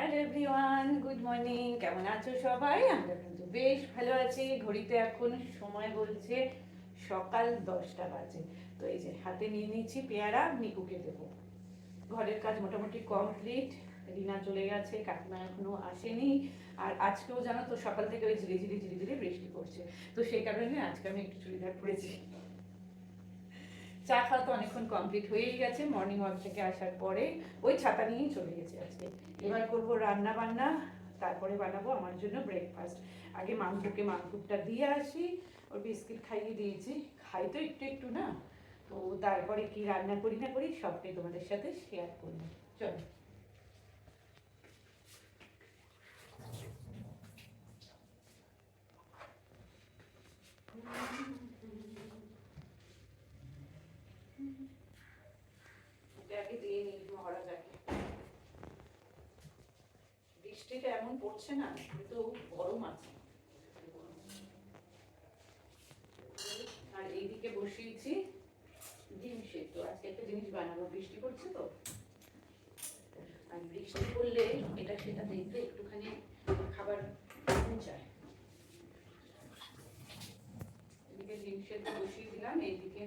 Hello everyone, good morning. কেমন আছো সবাই? আমরা কিন্তু বেশ ভালো আছি। ঘড়িতে এখন সময় বলছে সকাল 10টা বাজে। তো এই যে হাতে নিয়ে নিচ্ছি পেয়ারা, নিকুকে দেবো। ঘরের কাজ মোটামুটি কমপ্লিট। রিনা চলে গেছে, কাকিমা এখনো আসেনি। আর আজকেও জানো তো সকাল থেকে ওই ঝিরি ঝিরি ঝিরি ঝিরি বৃষ্টি পড়ছে। তো সেই কারণে আজকে আমি একটু চুড়িদার পরেছি। চা খাওয়া তো অনেকক্ষণ কমপ্লিট হয়েই গেছে। মর্নিং ওয়াক থেকে আসার পরে ওই ছাতা নিয়েই চলে গেছে আজকে। এবার করব রান্না বান্না, তারপরে বানাবো আমার জন্য ব্রেকফাস্ট। আগে মাংসকে মাংসটা দিয়ে আসি। ওর বিস্কিট খাইয়ে দিয়েছি, খাই তো একটু একটু না। তো তারপরে কি রান্না করি না করি সবটাই তোমাদের সাথে শেয়ার করবো। চলো। এটা আগে দিয়ে নিই মহারাজাকে। বৃষ্টিটা এমন পড়ছে না, কিন্তু গরম আছে। আর এইদিকে বসিয়েছি ডিম সেদ্ধ। আজকে একটা জিনিস বানাবো, বৃষ্টি পড়ছে তো। আর বৃষ্টি পড়লে এটা সেটা দেখতে একটুখানি খাবার চায়। এদিকে ডিম সেদ্ধ বসিয়ে দিলাম, এইদিকে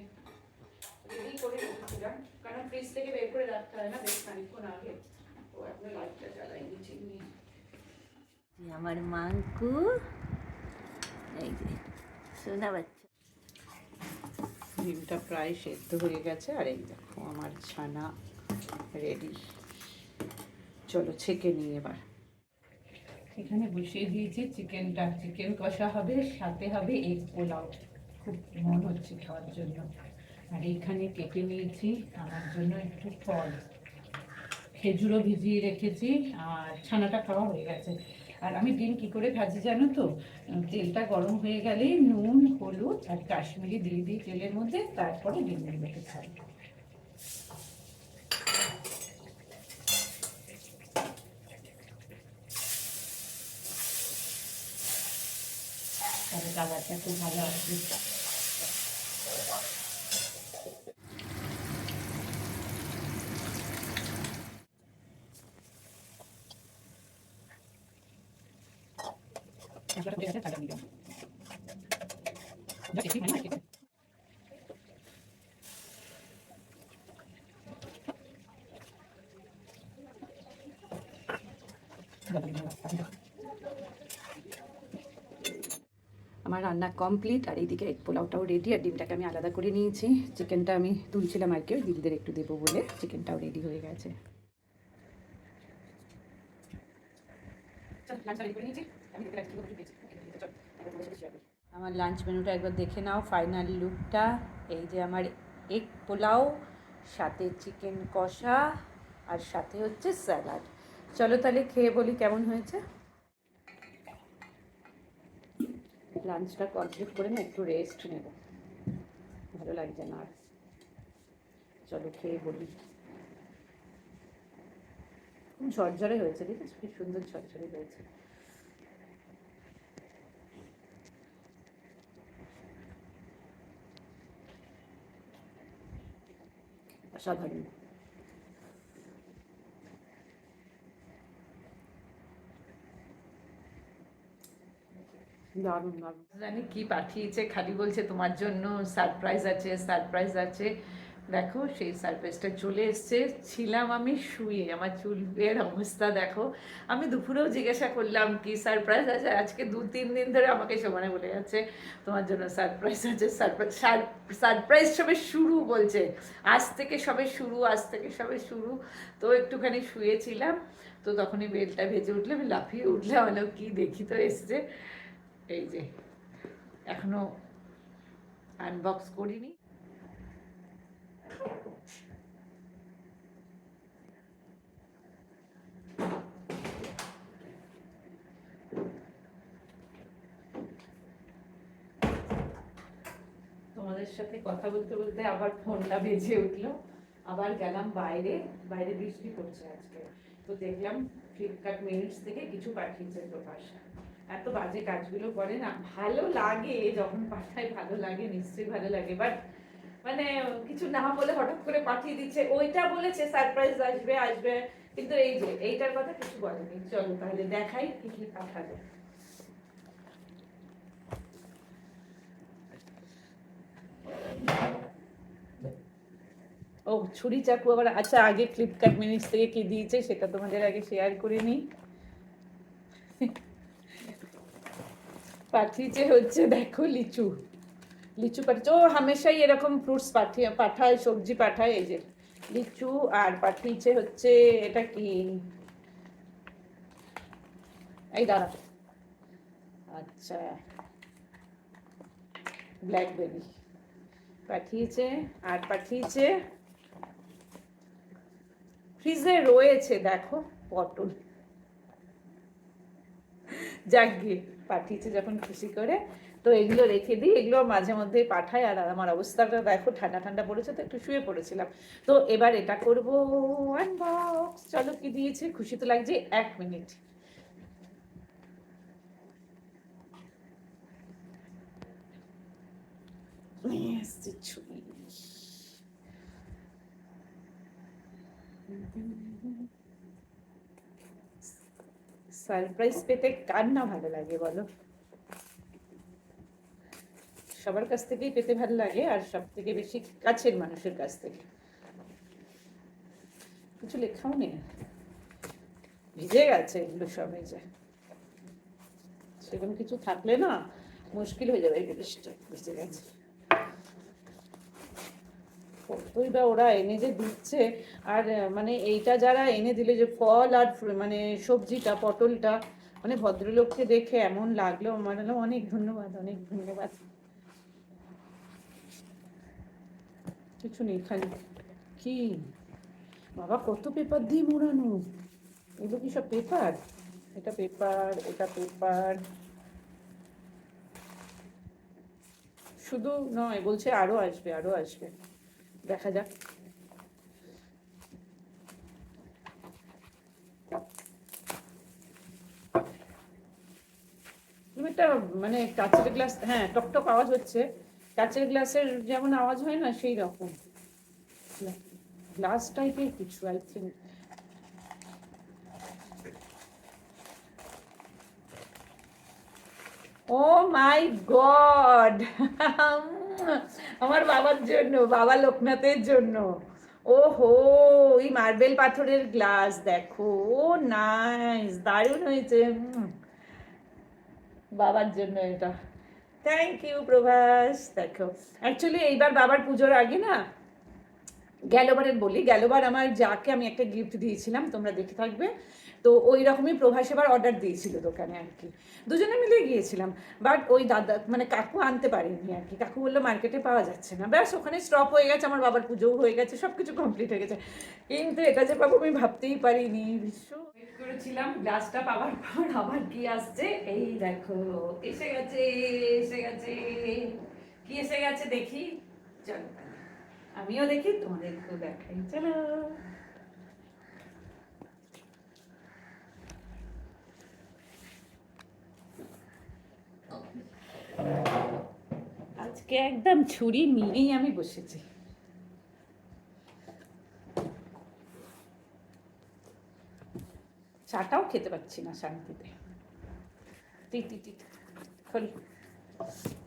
রেডি করে রেখেছিলাম, কারণ ফ্রিজ থেকে বের করে রাখতে হয় না বেশ খানিক্ষণ আগে। তো এখন লাইটটা জ্বালাইনি চিনি। আমার মাংকু, এই যে শোনা বাচ্চা। ডিমটা প্রায় সেদ্ধ হয়ে গেছে, আর এই দেখো আমার ছানা রেডি। চলো ছেঁকে নিই এবার। এখানে বসিয়ে দিয়েছি চিকেনটা। চিকেন কষা হবে, সাথে হবে এগ পোলাও। খুব মন হচ্ছে খাওয়ার জন্য। আর এইখানে কেটে নিয়েছি আমার জন্য একটু ফল, খেজুরও ভিজিয়ে রেখেছি। আর ছানাটা খাওয়া হয়ে গেছে। আর আমি ডিম কি করে ভাজি জানো তো? তেলটা গরম হয়ে গেলেই নুন, হলুদ আর কাশ্মীরি দিয়ে দিই তেলের মধ্যে, তারপরে ডিমগুলোকে ছাড়ি। তাহলে কালারটা খুব ভালো আসবে। আমার রান্না কমপ্লিট। আর এইদিকে এগ পোলাওটাও রেডি। আর ডিমটাকে আমি আলাদা করে নিয়েছি। চিকেনটা আমি তুলছিলাম আর কি, ওই দিদিদের একটু দেবো বলে। চিকেনটাও রেডি হয়ে গেছে। আমার লাঞ্চ মেনুটা একবার দেখে নাও, ফাইনাল লুকটা। এই যে আমার এগ পোলাও, সাথে চিকেন কষা, আর সাথে হচ্ছে স্যালাড। চলো তাহলে খেয়ে বলি কেমন হয়েছে। লাঞ্চটা কমপ্লিট করে না একটু রেস্ট নেব, ভালো লাগছে না আর। চলো খেয়ে বলি। খুব ঝরঝরে হয়েছে, দেখেছো কি সুন্দর ঝরঝরে হয়েছে। অসাধারণ। দারুণ দারুণ। জানি কি পাঠিয়েছে, খালি বলছে তোমার জন্য সারপ্রাইজ আছে, সারপ্রাইজ আছে। দেখো সেই সারপ্রাইজটা চলে এসছে। ছিলাম আমি শুয়ে, আমার চুলের অবস্থা দেখো। আমি দুপুরেও জিজ্ঞাসা করলাম কি সারপ্রাইজ আছে। আজকে 2-3 দিন ধরে আমাকে সমানে বলে যাচ্ছে তোমার জন্য সারপ্রাইজ আছে, সারপ্রাইজ। সারপ্রাইজ সবে শুরু বলছে, আজ থেকে সবে শুরু, আজ থেকে সবে শুরু। তো একটুখানি শুয়েছিলাম, তো তখনই বেলটা ভেজে উঠলে আমি লাফিয়ে উঠলাম, হলো কি দেখি তো এসছে। এই যে এখনো আনবক্স করিনি। তোমাদের সাথে কথা বলতে বলতে আবার ফোনটা বেজে উঠলো। আবার গেলাম বাইরে, বাইরে বৃষ্টি পড়ছে আজকে। তো দেখলাম ফ্লিপকার্ট মিনিটস থেকে কিছু পাঠিয়েছে প্রকাশ। এত বাজে কাজগুলো করে না, ভালো লাগে যখন পাঠায়, ভালো লাগে, নিশ্চয়ই ভালো লাগে। বাট মানে কিছু না বলে হঠাৎ করে পাঠিয়ে দিচ্ছে, ওইটা বলেছে সারপ্রাইজ আসবে আসবে, কিন্তু এই যে এইটার কথা কিছু বলেনি। চলো তাহলে দেখাই কি কি পাঠাবে। ও ছুরি চাকু আবার, আচ্ছা আগে ফ্লিপকার্ট মিনিটস থেকে কি দিয়েছে সেটা তোমাদের আগে শেয়ার করে নিই। পাঠিয়েছে হচ্ছে দেখো লিচু, লিচু পাঠিয়েছে। ও হামেশাই এরকম ফ্রুটস পাঠায়, সবজি পাঠায়। এই যে লিচু, আর পাঠিয়েছে হচ্ছে এটা কি, এই দাঁড়া, আচ্ছা ব্ল্যাকবেরি পাঠিয়েছে, আর পাঠিয়েছে ফ্রিজে রয়েছে দেখো পটল। যাক গিয়ে পাঠিয়েছে যখন খুশি করে, তো এগুলো রেখে দিই, এগুলো মাঝে মধ্যে পাঠাই। আর আমার অবস্থাটা দেখো, ঠান্ডা ঠান্ডা পড়েছে তো একটু শুয়ে পড়েছিলাম। তো এবার এটা করবো আনবক্স। চলো কি দিয়েছে, খুশি তো লাগছে। 1 মিনিট। ছুরি, সারপ্রাইজ পেতে কার না ভালো লাগে বলো? সবার কাছ থেকেই পেতে ভালো লাগে, আর সব থেকে বেশি কাছের মানুষের কাছ থেকে। কিছু লেখাও নেই, ভিজে গেছে এগুলো সব। এই যে সেরকম কিছু থাকলে না মুশকিল হয়ে যাবে। এই জিনিসটা ভিজে গেছে। কতই বা ওরা এনে যে দিচ্ছে। আর মানে এইটা যারা এনে দিলে, যে ফল আর মানে সবজিটা, পটলটা, মানে ভদ্রলোককে দেখে এমন লাগলো, আমার অনেক ধন্যবাদ, অনেক ধন্যবাদ। কিছু নেই, খালি কি বাবা কত পেপার দিয়ে মোড়ানো, এগুলো কি সব পেপার? এটা পেপার, এটা পেপার, শুধু নয় বলছে আরো আসবে, আরো আসবে, দেখা যাক। তুমি একটা মানে কাঁচের গ্লাস, হ্যাঁ টকটক আওয়াজ হচ্ছে, কাঁচের গ্লাসের যেমন আওয়াজ হয় না সেই রকম গ্লাস টাইপের কিছু, I think. Oh my god, আমার বাবার জন্য, বাবা লোকনাথের জন্য। ও হো, এই মার্বেল পাথরের গ্লাস দেখো, ও নাইস, দারুণ হয়েছে। বাবার জন্য এটা। Thank you Prabhas. দেখো অ্যাকচুয়ালি এইবার বাবার পুজোর আগে না, গেলবারের বলি, গেলবার আমার যাকে আমি একটা গিফট দিয়েছিলাম, তোমরা দেখে থাকবে। তো ওই রকমই প্রভাস এবার অর্ডার দিয়েছিল দোকানে আর কি, দুজনে মিলে গিয়েছিলাম। বাট ওই দাদা মানে কাকু আনতে পারেনি আর কি, কাকু বললো মার্কেটে পাওয়া যাচ্ছে না, ব্যাস ওখানে স্টপ হয়ে গেছে। আমার বাবার পুজোও হয়ে গেছে, সব কিছু কমপ্লিট হয়ে গেছে, কিন্তু এটা যে পাবো আমি ভাবতেই পারিনি। ভীষণ ওয়েট করেছিলাম গ্লাসটা পাওয়ার পর। আবার কি আসছে, এই দেখো এসে গেছে, এসে গেছে। কি এসে গেছে দেখি, চলো আমিও দেখি, তোমাদেরকেও দেখাই, চলো। আজকে একদম ছুরি নিয়েই আমি বসেছি। চাটাও খেতে পাচ্ছি না শান্তিতে। খোল।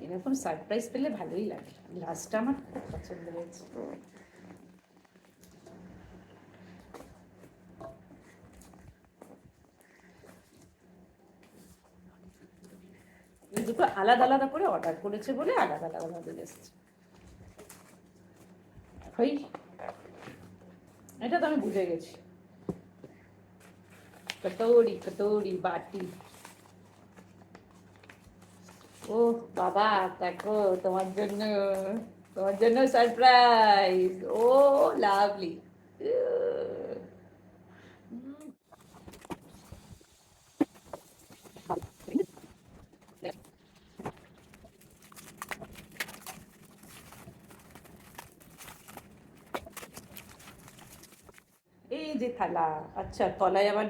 এরকম সারপ্রাইজ পেলে ভালোই লাগে। গ্লাসটা আমার খুব পছন্দ হয়েছে। এই দুটো আলাদা আলাদা করে অর্ডার করেছে বলে আলাদা আলাদা এসেছে। হই, এটা তো আমি বুঝে গেছি। কটোরি কটোরি বাটি। ও বাবা দেখো, তোমার জন্য, তোমার জন্য সারপ্রাইজ। ও লাভলি। এই যে থালা, আচ্ছা তলায় আবার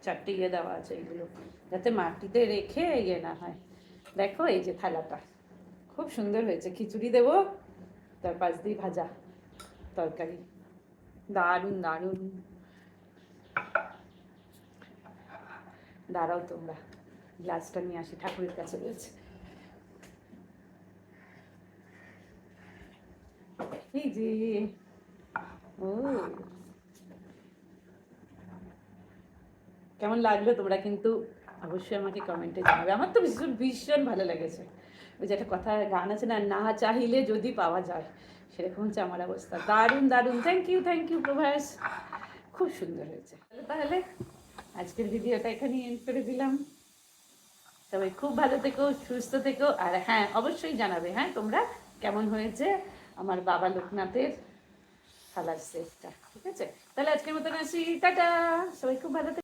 চারটে ইয়ে দেওয়া আছে, এগুলো যাতে মাটিতে রেখে ইয়ে না হয়। দেখো এই যে থালাটা খুব সুন্দর হয়েছে, খিচুড়ি দেবো তার পাশ দিয়ে ভাজা তরকারি, দারুণ দারুণ। দাঁড়াও তোমরা, গ্লাসটা নিয়ে আসি, ঠাকুরের কাছে রয়েছে। এই যে, ও কেমন লাগলো তোমরা কিন্তু অবশ্যই আমাকে কমেন্টে জানাবে। আমার তো ভীষণ ভীষণ ভালো লেগেছে। ওই যে একটা কথা গান আছে না, না চাহিলে যদি পাওয়া যায়, সেরকম হচ্ছে আমার অবস্থা। দারুণ দারুণ, থ্যাংক ইউ প্রভাস, খুব সুন্দর হয়েছে। তাহলে আজকের ভিডিওটা এখানেই এন্ড করে দিলাম। সবাই খুব ভালো থেকো, সুস্থ থেকো, আর হ্যাঁ অবশ্যই জানাবে হ্যাঁ তোমরা কেমন হয়েছে আমার বাবা লোকনাথের থালার সেটটা। ঠিক আছে, তাহলে আজকের মতন আসি, টাটা। সবাই খুব ভালো থেকো।